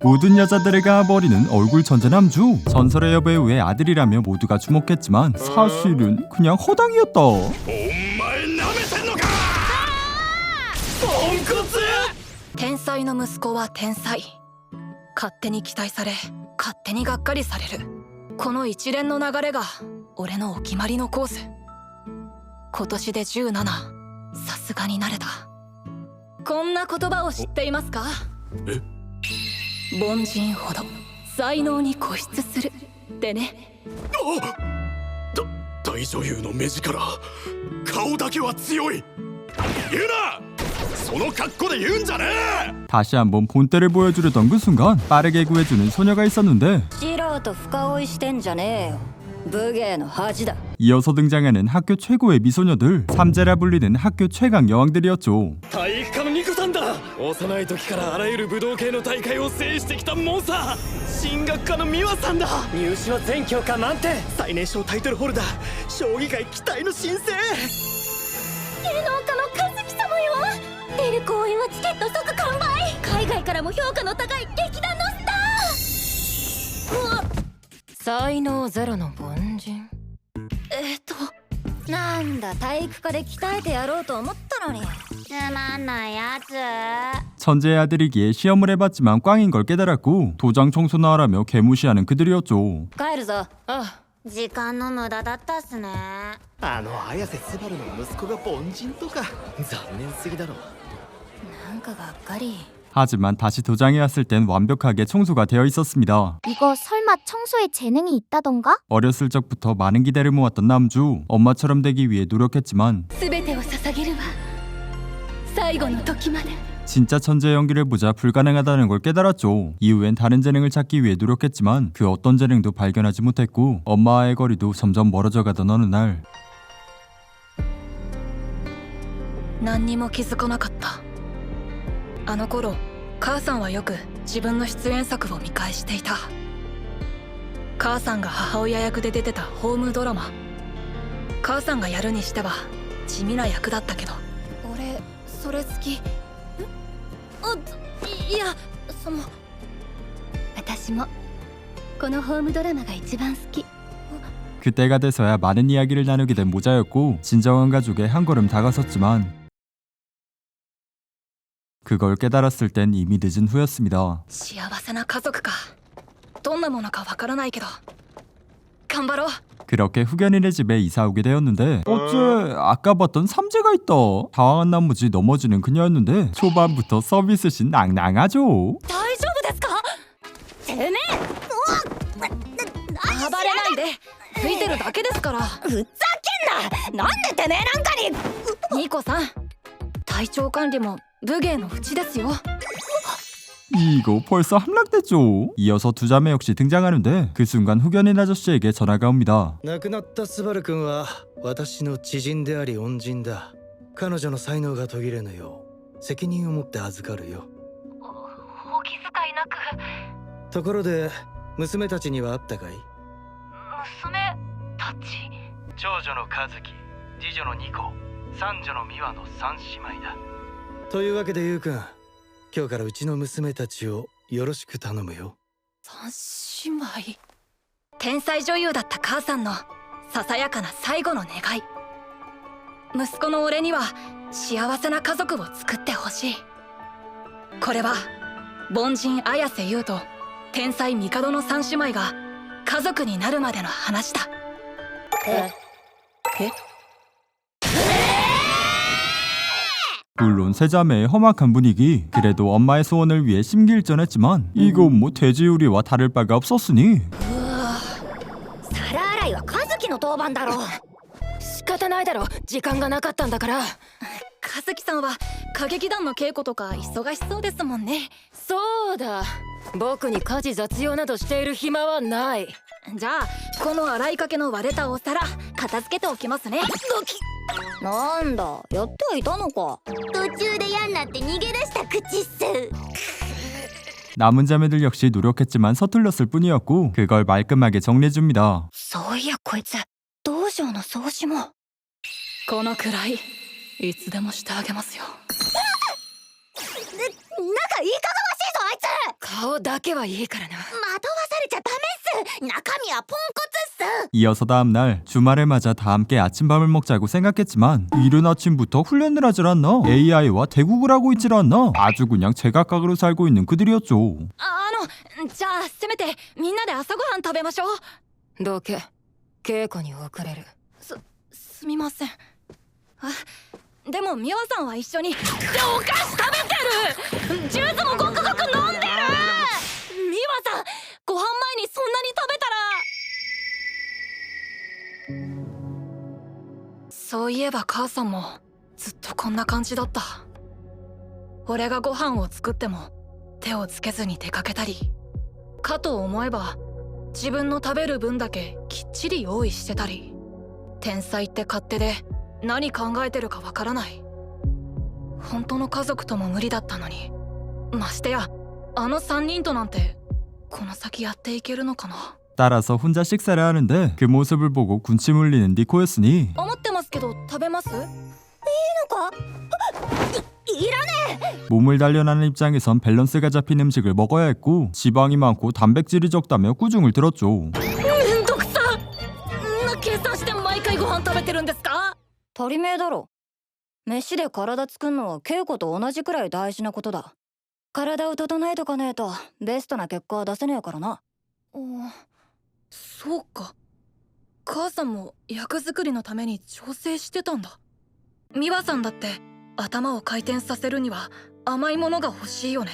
모든 여자들을 가버리는 얼굴 천재 남주. 전설의 여배우의 아들이라며 모두가 주목했지만 사실은 그냥 허당이었다. お前舐めてんのかポンコツ天才の息子は天才。勝手に期待され勝手にがっかりされる。この一連の流れが俺のお決まりのコース。今年で17、さすがに慣れた。こんな言葉を知っていますか？え？凡人ほど才能に固執するってね。大女優の目力、顔だけは強い。言うな！その格好で言うんじゃねえ！ 다시 한번 본때를 보여주려던 그 순간 빠르게 구해주는 소녀가 있었는데 素人深追いしてんじゃねえよ。武芸の恥だ。 이어서 등장하는 학교 최고의 미소녀들, 삼재라 불리는 학교 최강 여왕들이었죠. 体育科のニコさんだ。幼い時からあらゆる武道系の大会を制してきたモンスター。進学科のミワさんだ。入試は全教科満点。最年少タイトルホルダー、将棋界期待の新星。芸能家の和樹様よ。出る公演はチケット即完売。海外からも評価の高い劇団のスター。うわっ、才能ゼロの凡人。なんだ、体育科で鍛えてやろうと思ったのにつまんないやつ。 천재의 아들이기에 시험을 해봤지만 꽝인 걸 깨달았고 도장 청소나 하라며 개무시하는 그들이었죠. 帰るぞ。時間の無駄だったっすね。綾瀬スバルの息子が凡人とか残念すぎだろ。なんかがっかり。 하지만 다시 도장에 왔을 땐 완벽하게 청소가 되어 있었습니다. 이거 설마 청소에 재능이 있다던가? 어렸을 적부터 많은 기대를 모았던 남주. 엄마처럼 되기 위해 노력했지만 全てを捧げるわ。最後の時まで。 진짜 천재 연기를 보자 불가능하다는 걸 깨달았죠. 이후엔 다른 재능을 찾기 위해 노력했지만 그 어떤 재능도 발견하지 못했고 엄마와의 거리도 점점 멀어져 가던 어느 날 何にも気づかなかった。あの頃母さんはよく自分の出演作を見返していた。母さんが母親役で出てたホームドラマ。母さんがやるにしては地味な役だったけど、俺それ好き。いや、その私もこのホームドラマが一番好き。 그때가 돼서야 많은 이야기를 나누게 된 모자였고 진정한 가족에 한 걸음 다가섰지만 그걸 깨달았을 땐 이미 늦은 후였습니다. 幸せな家族か。どんなものかわからないけど頑張ろう。 그렇게 후견인의 집에 이사 오게 되었는데 어째 아까 봤던 삼재가 있다. 당황한 나머지 넘어지는 그녀였는데 초반부터 서비스신 낭낭하죠. 大丈夫ですか？てめえ。暴れないで。吹いてるだけですから。ふざけんな。なんでてめえなんかに。ニコさん、体調管理も武芸のうちですよ。 이거 벌써 함락됐죠. 이어서 두 자매 역시 등장하는데 그 순간 후견인 아저씨에게 전화가 옵니다. 亡くなったスバル君は私の知人であり恩人だ。彼女の才能が途切れぬよう責任を持って預かるよ。お気遣いなく。ところで娘たちには会ったかい？娘たち。長女の和樹、次女のニコ、三女のミワの三姉妹だ。というわけでゆうくん、今日からうちの娘たちをよろしく頼むよ。三姉妹。天才女優だった母さんのささやかな最後の願い。息子の俺には幸せな家族を作ってほしい。これは凡人綾瀬優と天才帝の三姉妹が家族になるまでの話だ。 물론 세 자매의 험악한 분위기. 그래도 엄마의 소원을 위해 심기일전했지만 이건 뭐 돼지우리와 다를 바가 없었으니 皿洗いは和樹の当番だろ。仕方ないだろ、時間がなかったんだから。和樹さんは歌劇団の稽古とか忙しそうですもんね。そうだ、僕に家事雑用などしている暇はない。じゃあこの洗いかけの割れたお皿片付けておきますね。なんだ、やってはいたのか。途中でやんなって逃げ出した口っす。 남은 자매들 역시 노력했지만 서툴렀을 뿐이었고 그걸 말끔하게 정리해줍니다. そういやこいつ道場の掃除も。このくらいいつでもしてあげますよ。なんかいかがわしいぞあいつ。顔だけはいいからな。惑わされちゃダメっす。中身はポンコツっす。 이어서 다음날 주말을 맞아 다 함께 아침밥을 먹자고 생각했지만 이른 아침부터 훈련을 하질 않나? AI와 대국을 하고 있질 않나? 아주 그냥 제각각으로 살고 있는 그들이었죠. じゃあせめてみんなで朝ごはん食べましょう。どけ稽古に遅れる。すみません。でも美和さんは一緒に。でお菓子食べてる。ジュースもごくごく飲んでる。美和さん、ご飯前にそんなに食べたら。そういえば母さんもずっとこんな感じだった。俺がご飯を作っても手をつけずに出かけたり、かと思えば自分の食べる分だけきっちり用意してたり。天才って勝手で何考えてるかわからない。本当の家族とも無理だったのに、ましてやあの3人となんてこの先やっていけるのかな。 따라서 혼자 식사를 하는데 그 모습을 보고 군침 흘리는 니코였으니 思ってますけど食べます？ 몸을 단련하는 입장에선 밸런스가 잡힌 음식을 먹어야 했고 지방이 많고 단백질이 적다며 꾸중을 들었죠. めんどくさ。んな計算して毎回ご飯食べてるんですか？足りめえだろ。飯で体作んのは稽古と同じくらい大事なことだ。体を整えとかねえとベストな結果は出せねえからな。そうか。母さんも役作りのために調整してたんだ。美和さんだって頭を回転させるには甘いものが欲しいよね。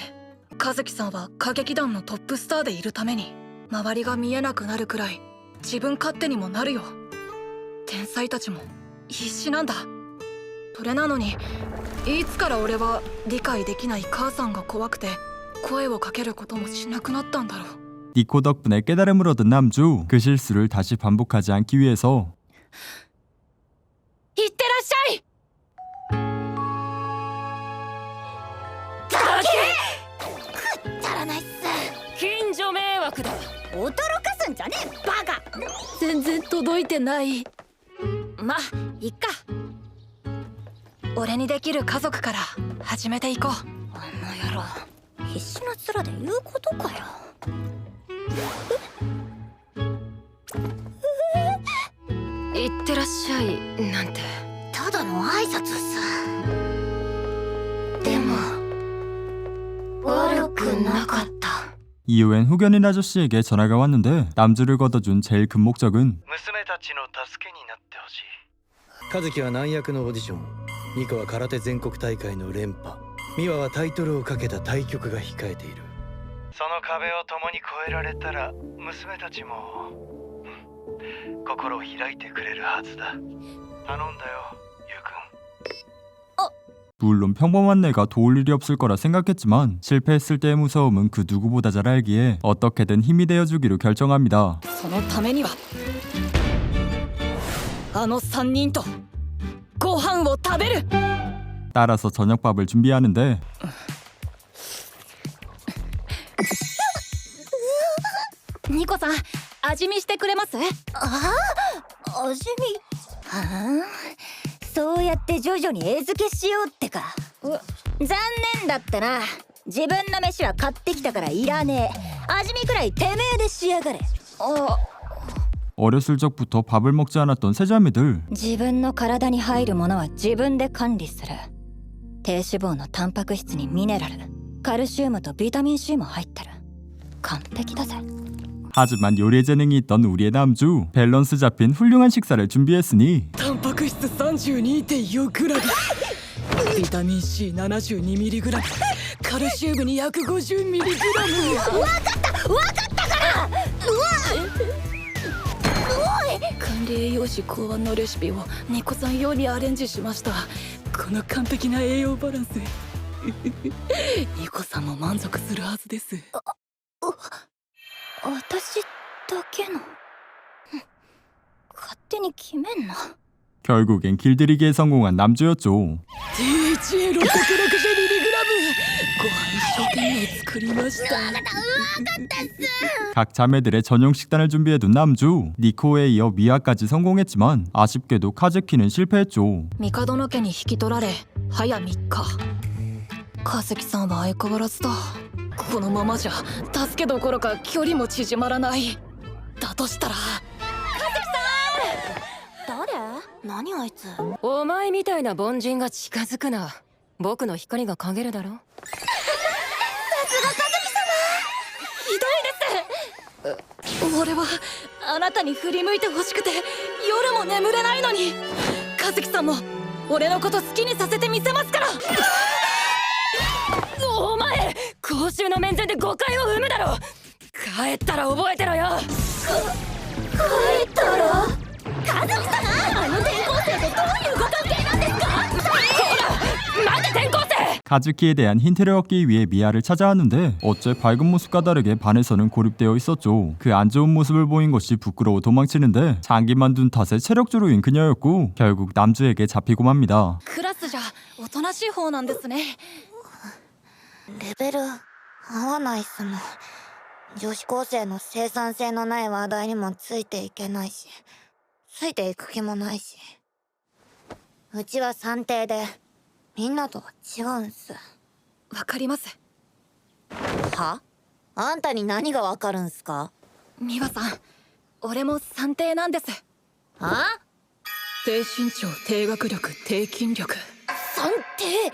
和樹さんは歌劇団のトップスターでいるために周りが見えなくなるくらい自分勝手にもなるよ。天才たちも必死なんだ。それなのにいつから俺は理解できない母さんが怖くて声をかけることもしなくなったんだろう。 니코 덕분에 깨달음을 얻은 남주. 그 실수를 다시 반복하지 않기 위해서 いってらっしゃい。くだらないっす。近所迷惑だ。驚かすんじゃねえバカ。全然届いてない。まあいっか。俺にできる家族から始めていこう。あの野郎必死な面で言うことかよ。いってらっしゃいなんてただの挨拶っす。でも悪くなかった。 이후엔 후견인 아저씨에게 전화가 왔는데 남주를 걷어준 제일 큰 목적은 娘たちの助けになってほしい。和樹は難役のオーディション、ニコは空手全国大会の連覇、美和はタイトルをかけた対局が控えている。その壁を共に越えられたら娘たちも心を開いてくれるはずだ。頼んだよ、ゆうくん。 물론 평범한 내가 도울 일이 없을 거라 생각했지만 실패했을 때의 무서움은 그 누구보다 잘 알기에 어떻게든 힘이 되어주기로 결정합니다. そのためにはあの3人とご飯を食べる。 따라서 저녁밥을 준비하는데 ニコさん味見してくれます？味見。はあ、そうやって徐々に餌付けしようってか。残念だったな。自分の飯は買ってきたからいらねえ。味見くらいてめえでしやがれ。 어렸을 적부터 밥을 먹지 않았던 세자매들. 自分の体に入るものは自分で管理する。低脂肪のタンパク質にミネラル、カルシウムとビタミン C も入ってる。完璧だぜ。 하지만 요리에 재능이 있던 우리의 남주. 밸런스 잡힌 훌륭한 식사를 준비했으니 タンパク質 32.4g ビタミン C72mg カルシウム 250mg。 わかったから。管理栄養士考案のレシピをニコさん用にアレンジしました。この完璧な栄養バランスニコさんも満足するはずです。私だけの。勝手に決めんな。 결국엔 길들이기에 성공한 남주였죠. DHA660mg ご飯一生懸命作りました。 각 자매들의 전용 식단을 준비해둔 남주. 니코에 이어 미아까지 성공했지만 아쉽게도 카즈키는 실패했죠. 帝の家に引き取られ早3日。和樹さんは相変わらずだ。このままじゃ助けどころか距離も縮まらない。だとしたら誰？何あいつ。お前みたいな凡人が近づくな。僕の光が陰るだろ。ひどいです。俺はあなたに振り向いてほしくて夜も眠れないのに、和樹さんも俺のこと好きにさせてみせますから。お前公衆の面前で誤解を生むだろ。帰ったら覚えてろよ。帰ったら？和樹さん、あの転校生とどういうご関係なんですか？待て転校生。 카즈키에 대한 힌트를 얻기 위해 미아를 찾아왔는데 어째 밝은 모습과 다르게 반에서는 고립되어 있었죠. 그 안 좋은 모습을 보인 것이 부끄러워 도망치는데 장기만 둔 탓에 체력주로인 그녀였고 결국 남주에게 잡히고 맙니다. クラスじゃおとなしい方なんですね。レベル合わないっすもん。女子高生の生産性のない話題にもついていけないし、ついていく気もないし。うちは算定でみんなとは違うんす。わかります。は？あんたに何がわかるんすか？美和さん、俺も算定なんです。は？低身長、低学力、低筋力。算定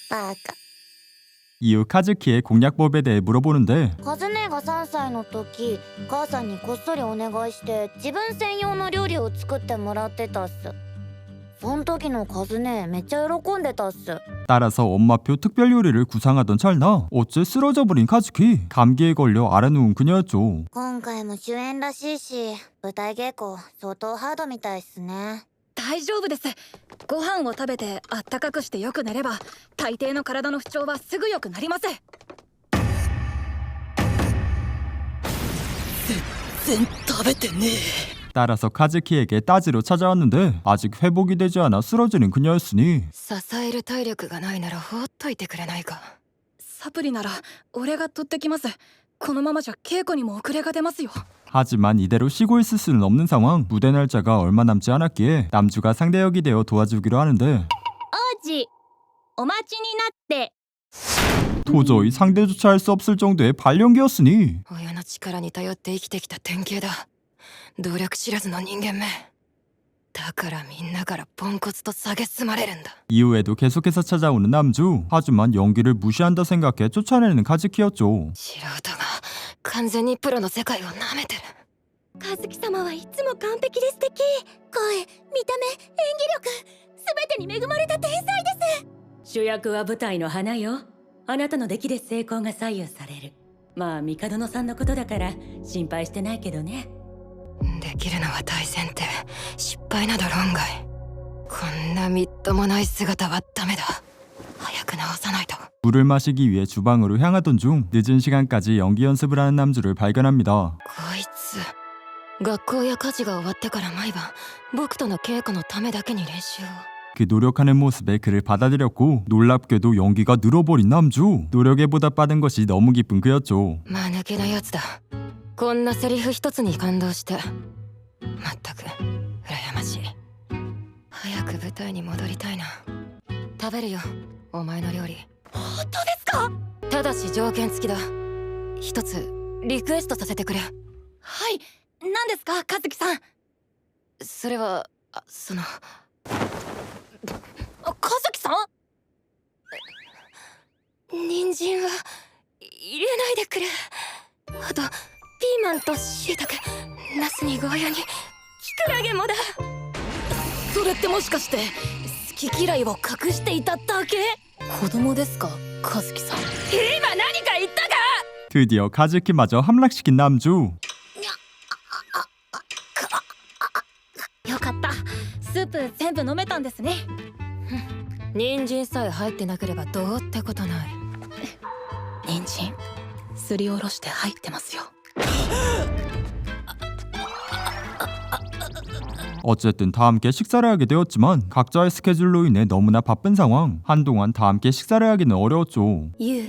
バカ。 이후 카즈키의 공략법에 대해 물어보는데 カズ姉が3歳の時、母さんにこっそりお願いして自分専用の料理を作ってもらってたっす。そん時のカズ姉めっちゃ喜んでたっす。 따라서 엄마표 특별 요리를 구상하던 찰나 어째 쓰러져 버린 카즈키. 감기에 걸려 알아누운 그녀였죠. 今回も主演らしいし、舞台稽古相当ハードみたいっすね。大丈夫です。ご飯を食べてあったかくしてよく寝れば大抵の体の不調はすぐ良くなります。全然食べてねえ。 따라서 카즈키에게 따지러 찾아왔는데 아직 회복이 되지 않아 쓰러지는 그녀였으니 支える体力がないなら放っといてくれないか。サプリなら俺が取ってきます。このままじゃ稽古にも遅れが出ますよ。 하지만 이대로 쉬고 있을 수는 없는 상황. 무대 날짜가 얼마 남지 않았기에 남주가 상대 역이 되어 도와주기로 하는데 王子、お待ちになって。 도저히 상대조차 할 수 없을 정도의 발연기였으니 親の力に頼って生きてきた典型だ。努力知らずの人間め。だからみんなからポンコツと蔑まれるんだ。 이후에도 계속해서 찾아오는 남주. 하지만 연기를 무시한다 생각해 쫓아내는 카즈키였죠. 素人が完全にプロの世界を舐めてる。和樹様はいつも完璧で素敵。声、見た目、演技力、全てに恵まれた天才です。主役は舞台の花よ。あなたの出来で成功が左右される。まあ帝野さんのことだから心配してないけどね。できるのは大前提。失敗など論外。こんなみっともない姿はダメだ。早く直さないと。 물을 마시기 위해 주방으로 향하던 중 늦은 시간까지 연기 연습을 하는 남주를 발견합니다. こいつ学校や家事が終わってから毎晩僕との稽古のためだけに練習を。 그 노력하는 모습에 그를 받아들였고 놀랍게도 연기가 늘어버린 남주. 노력에 보답받은 것이 너무 기쁜 그였죠. 間抜けなやつだ。こんなセリフ一つに感動して。まったく羨ましい。早く舞台に戻りたいな。食べるよ、お前の料理。本当ですか？ただし条件付きだ。一つリクエストさせてくれ。はい、何ですか和樹さん。それはその和樹さん？人参は入れないでくれ。あとピーマンと椎茸、ナスにゴーヤにキクラゲもだ。それってもしかして好き嫌いを隠していただけ？子供ですか和樹さん。今何か言ったか？ 드디어 카즈키마저 함락시킨 남주. よかった。スープ全部飲めたんですね。人参さえ入ってなければどうってことない。人参すりおろして入ってますよ。 어쨌든 다 함께 식사를 하게 되었지만 각자의 스케줄로 인해 너무나 바쁜 상황. 한동안 다 함께 식사를 하기는 어려웠죠. ゆう、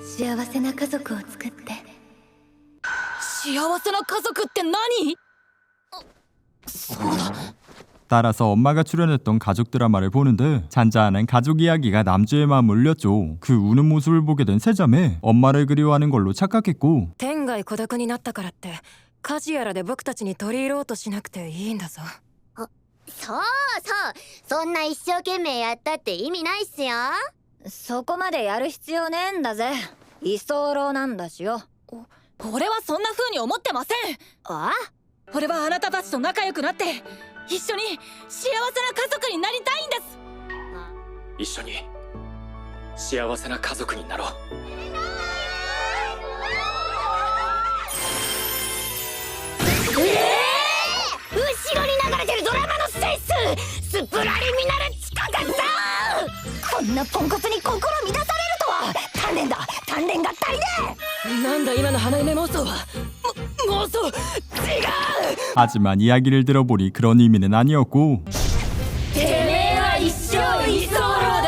幸せな家族を作って。幸せな家族って何？そうだ、 따라서 엄마가 출연했던 가족 드라마를 보는데 잔잔한 가족 이야기가 남주의 마음을 울렸죠. 그 우는 모습을 보게 된 세자매, 엄마를 그리워하는 걸로 착각했고 天涯孤独になったからって家事やらで僕たちに取り入ろうとしなくていいんだぞ。そうそんな一生懸命やったって意味ないっすよ。そこまでやる必要ねえんだぜ。居候なんだしよ。俺はそんな風に思ってません。あ俺はあなたたちと仲良くなって一緒に幸せな家族になりたいんです。一緒に幸せな家族になろう。後ろに流れてるドラマのセンススプラリミナル近かったこんなポンコツに心乱されるとは鍛錬が足りねえなんだ今の花嫁妄想は。妄想違う。 하지만 이야기를 들어보니 그런 의미는 아니었고 てめえは一生居候だ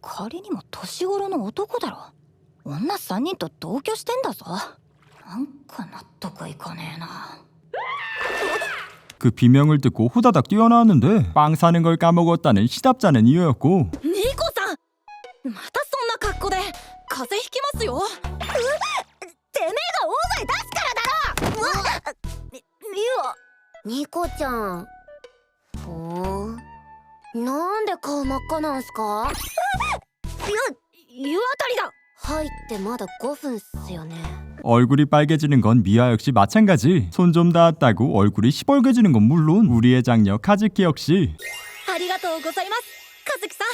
仮にも年頃の男だろ。女3人と同居してんだぞ。なんか納得いかねえな。 그 비명을 듣고 후다닥 뛰어나왔는데 빵 사는 걸 까먹었다는 시답잖은 이유였고 ニコさん、またそんな格好で風邪ひきますよ。てめえが大声出すからだろニコちゃんなんで顔真っ赤なんすか湯あたりだ入ってまだ5分っすよね 얼굴이 빨개지는 건 미화 역시 마찬가지. 손 좀 닿았다고 얼굴이 시뻘개지는 건 물론 우리의 장녀 카즈키 역시 ありがとうございます、和樹さん。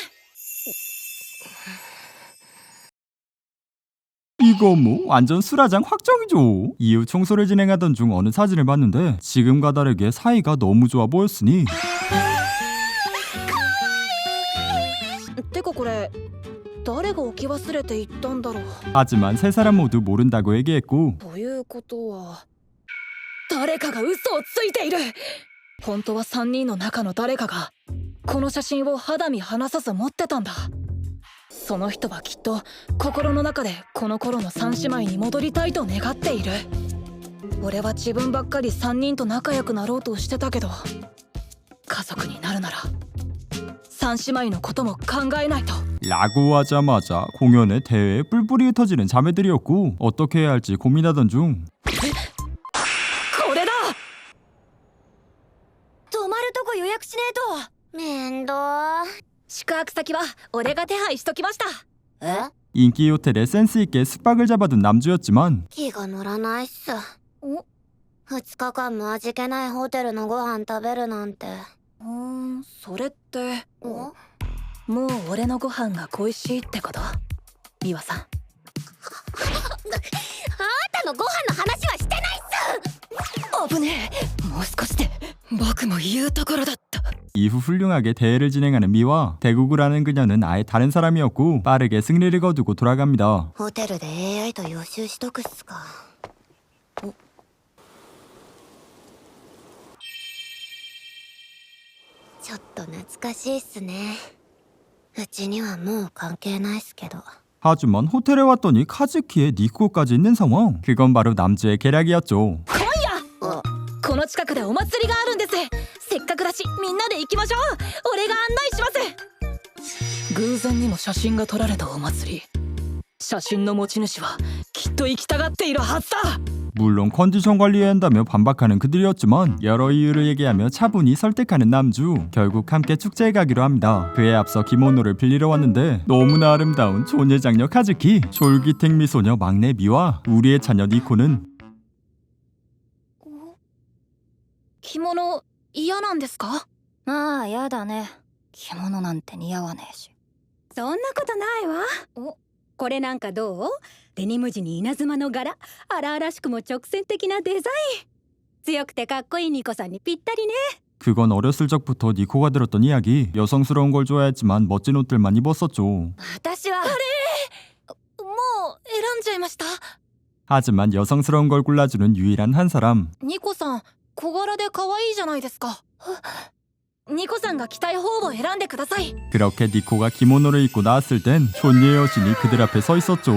이거 뭐 완전 수라장 확정이죠. 이후 청소를 진행하던 중 어느 사진을 봤는데 지금과 다르게 사이가 너무 좋아 보였으니 てかこれ誰が置き忘れていったんだろう。 하지만 세 사람 모두 모른다고 얘기했고 ということは誰かが嘘をついている。本当は3人の中の誰かがこの写真を肌身離さず持ってたんだ。その人はきっと心の中でこの頃の3姉妹に戻りたいと願っている。俺は自分ばっかり3人と仲良くなろうとしてたけど、家族になるなら3姉妹のことも考えないと。 라고 하자마자 공연에 대회에 뿔뿔이 흩어지는 자매들이었고 어떻게 해야 할지 고민하던 중 これだ。泊まるとこ予約しねえと面倒宿泊先は俺が手配しときました。え 인기 호텔에 센스 있게 숙박을 잡아둔 남주였지만 気が乗らないっす2日間も味気ないホテルのご飯食べるなんてそれっておもう俺のご飯が恋しいってこと？美和さん。あんたのご飯の話はしてないっす危ねえ。もう少しで僕も言うところだった。 이후 훌륭하게 대회를 진행하는 미와 대국을 하는 그녀는 아예 다른 사람이었고 빠르게 승리를 거두고 돌아갑니다. ホテルで AI と予習しとくっすかちょっと懐かしいっすねうちにはもう関係ないっすけど 하지만 호텔에 왔더니 카즈키에 니코까지 있는 상황. 그건 바로 남주의 계략이었죠. この近くでお祭りがあるんです。せっかくだしみんなで行きましょう。俺が案内します。偶然にも写真が撮られたお祭り。写真の持ち主はきっと行きたがっているはずだ。 물론 컨디션 관리해야 한다며 반박하는 그들이었지만 여러 이유를 얘기하며 차분히 설득하는 남주. 결국 함께 축제에 가기로 합니다. 그에 앞서 기모노를 빌리러 왔는데 너무나 아름다운 조녀 장녀 카즈키, 졸기탱 미소녀 막내 미와 우리의 자녀 니코는 着物嫌なんですか？まあやだね。着物なんて似合わねえし。そんなことないわ。これなんかどう？デニム地に稲妻の柄、荒々しくも直線的なデザイン。強くてかっこいいニコさんにぴったりね。 그건 어렸을 적부터 니코가 들었던 이야기. 여성스러운 걸 좋아했지만 멋진 옷들만 입었었죠. 私はもう選んじゃいました。 하지만 여성스러운 걸 골라주는 유일한 한 사람. ニコさん小柄で可愛いじゃないですか。ニコさんが着たい方を選んでください。 그렇게 니코가 기모노를 입고 나왔을 땐 존예의 여신이 그들 앞에 서 있었죠.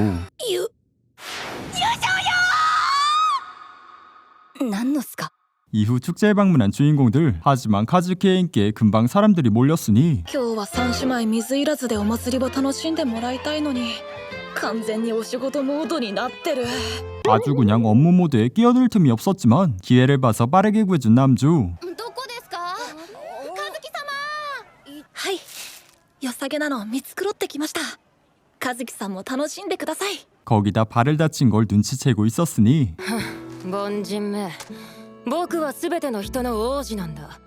何のすか 이후 축제에 방문한 주인공들. 하지만 카즈키의 인기에 금방 사람들이 몰렸으니 今日は三姉妹水入らずでお祭りを楽しんでもらいたいのに完全にお仕事モードになってる 아주 그냥 업무 모드에 끼어들 틈이 없었지만 기회를 봐서 빠르게 구해준 남주. どこですか和樹様はい良さげなの見繕ってきました和樹さんも楽しんでください 거기다 발을 다친 걸 눈치채고 있었으니 凡人め僕は全ての人の王子なんだ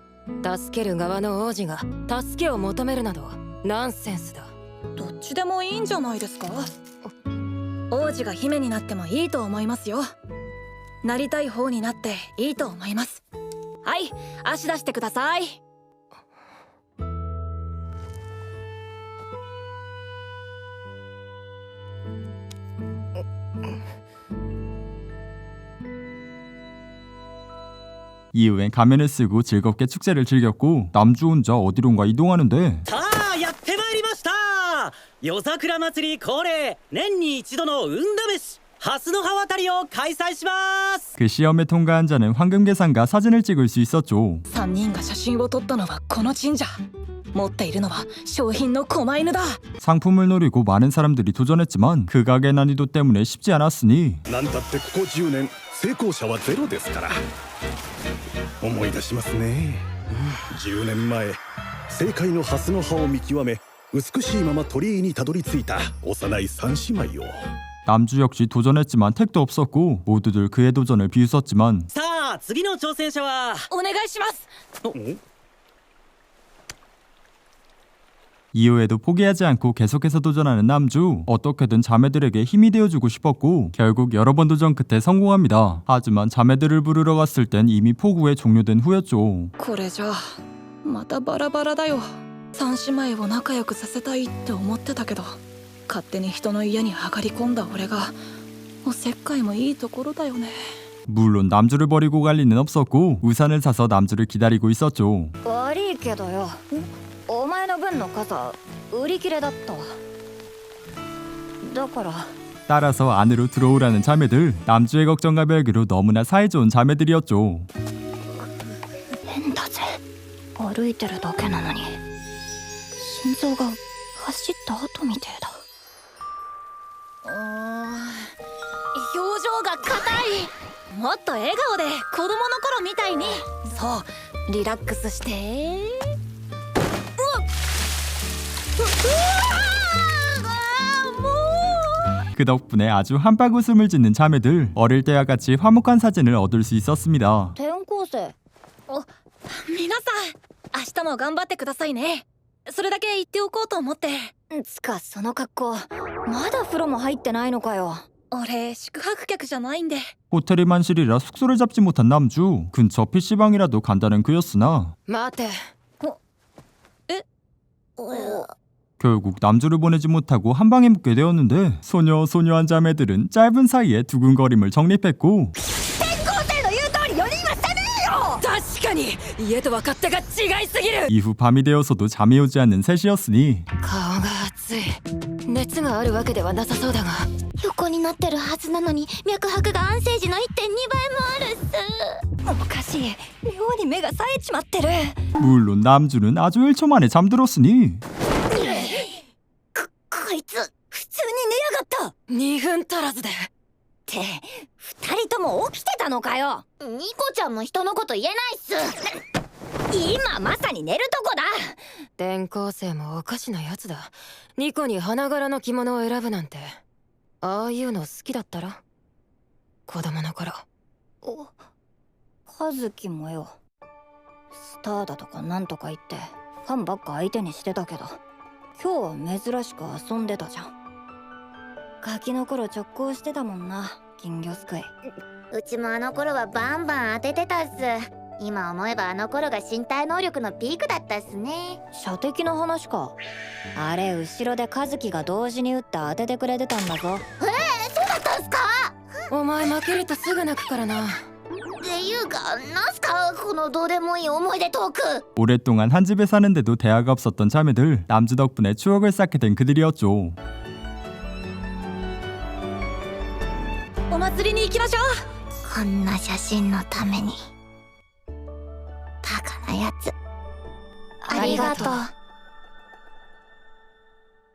助ける側の王子が助けを求めるなどナンセンスだどっちでもいいんじゃないですか王子が姫になってもいいと思いますよなりたい方になっていいと思いますはい足出してください이후엔 가면을 쓰고 즐겁게 축제를 즐겼고 남주 혼자 어디론가 이동하는데 さあやってまいりました夜桜祭り恒例年に一度の運試し蓮の葉渡りを開催します 그 시험에 통과한 자는 황금 계산과 사진을 찍을 수 있었죠. 3人が写真を撮ったのはこの神社持っているのは商品の狛犬だ 상품을 노리고 많은 사람들이 도전했지만 그 극악의 난이도 때문에 쉽지 않았으니 なんだってここ10年成功者はゼロですから思い出しますね、10年前正解の蓮の葉を見極め美しいまま鳥居にたどり着いた幼い三姉妹を 남주 역시 도전했지만 택도 없었고 모두들 그의 도전을 비웃었지만 さあ次の挑戦者はお願いします 이후에도 포기하지 않고 계속해서 도전하는 남주. 어떻게든 자매들에게 힘이 되어주고 싶었고 결국 여러 번 도전 끝에 성공합니다. 하지만 자매들을 부르러 갔을 땐 이미 포구에 종료된 후였죠. これじゃまたバラバラだよ三姉妹を仲良くさせたいって思ってたけど勝手に人の家に上がり込んだ俺がおせっかいもいいところだよね 물론 남주를 버리고 갈 리는 없었고 우산을 사서 남주를 기다리고 있었죠. 悪いけどよお前の分の傘売り切れだっただから 따라서 안으로 들어오라는 자매들. 남주의 걱정과 별개로 너무나 사이좋은 자매들이었죠. 変だぜ歩いてるだけなのに心臓が走った後みてえだ表情が硬いもっと笑顔で子供の頃みたいにそうリラックスして그 덕분에 아주 한박 웃음을 짓는 자매들. 어릴 때와 같이 화목한 사진을 얻을 수 있었습니다. 転校生皆さん明日も頑張ってくださいねそれだけ言っておこうと思ってつかその格好まだ風呂も入ってないのかよ俺宿泊客じゃないんで 호텔이 만실이라 숙소를 잡지 못한 남주. 근처 PC방이라도 간다는 그였으나 待て 결국 남주를 보내지 못하고 한방에 묵게 되었는데 소녀한 자매들은 짧은 사이에 두근거림을 정립했고 確かに家とは勝手が違いすぎる 이후 밤이 되어서도 잠이 오지 않는 셋이었으니 顔が熱い熱があるわけではなさそうだが横になってるはずなのに脈拍が安静時の 1.2 倍もあるっすおかしい妙に目が冴えちまってる 물론 남주는 아주 1초 만에 잠들었으니 こいつ普通に寝やがった2分足らずでって2人とも起きてたのかよニコちゃんも人のこと言えないっす今まさに寝るとこだ転校生もおかしなやつだニコに花柄の着物を選ぶなんてああいうの好きだったろ子供の頃和樹もよスターだとかなんとか言ってファンばっか相手にしてたけど今日は珍しく遊んでたじゃんガキの頃直行してたもんな金魚すくいうちもあの頃はバンバン当ててたっす。今思えばあの頃が身体能力のピークだったっすね。射的の話かあれ後ろで和樹が同時に撃って当ててくれてたんだぞそうだったんすか？お前負けるとすぐ泣くからなっていうかなんすかこのどうでもいい思い出トーク。 오랫동안 한 집에 사는데도 대화가 없었던 자매들. 남주 덕분에 추억을 쌓게 된 그들이었죠. お祭りに行きましょうこんな写真のためにバカなやつ。ありがとう。